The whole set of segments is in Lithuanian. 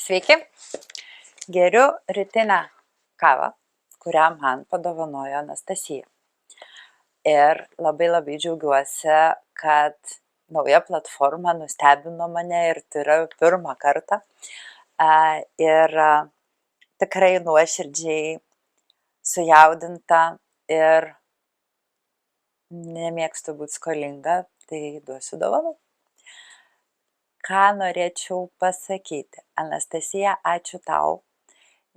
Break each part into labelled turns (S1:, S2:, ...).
S1: Sveiki, geriu rytinę kavą, kurią man padovanojo Anastasija. Ir labai džiaugiuosi, kad nauja platforma nustebino mane ir tai yra pirmą kartą. Ir tikrai nuoširdžiai sujaudinta ir nemėgstu būti skolinga, tai duosiu dovanų. Ką norėčiau pasakyti? Anastasija, ačiū tau,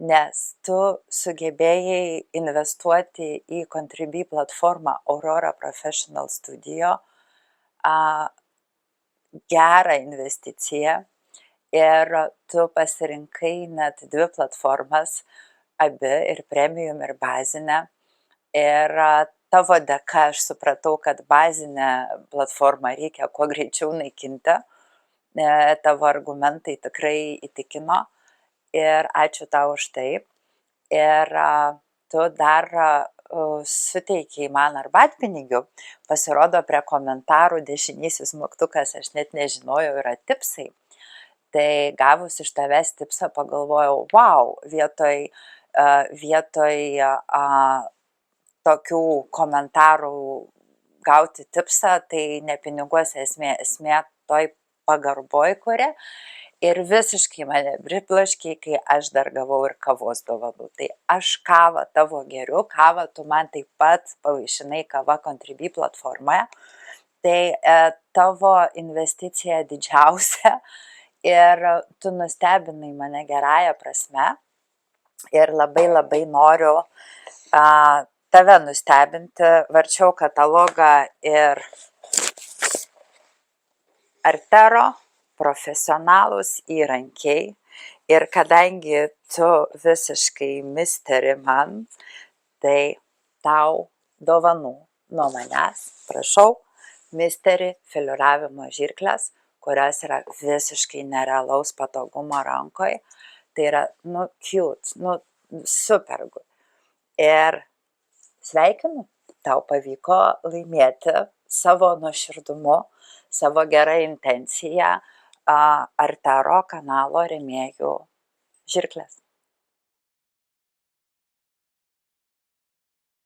S1: nes tu sugebėjai investuoti į Contribui platformą Aurora Professional Studio gerą investiciją ir tu pasirinkai net dvi platformas, abi ir premium ir bazinę. Ir tavo dėka aš supratau, kad bazinę platformą reikia kuo greičiau naikinti. Tavo argumentai tikrai įtikino ir ačiū tau už tai. Ir tu dar suteikiai man arbatpinigių, pasirodo prie komentarų dešinysis mygtukas, aš net nežinojau, yra tipsai. Tai gavus iš tavęs tipsą pagalvojau, wow, vietoj tokių komentarų gauti tipsą, tai ne piniguose esmė toj pagarboj kuria. Ir visiškai mane pribloškė, kai aš dar gavau ir kavos dovanų. Tai aš kavą tavo geriu, kavą tu man taip pat pavaišinai kava Contribui platformoje. Tai tavo investicija didžiausia ir tu nustebinai mane gerąją prasme. Ir labai noriu tave nustebinti, varčiau katalogą ir Artero profesionalūs įrankiai. Ir kadangi tu visiškai misteri man, tai tau dovanų nuo manęs, prašau, misteri filiuravimo žirklės, kurios yra visiškai nerealaus patogumo rankoje. Tai yra, cute, super good. Ir sveikinu, tau pavyko laimėti savo nuoširdumu, savo gerą intenciją Artero kanalo rėmėjų žirklės.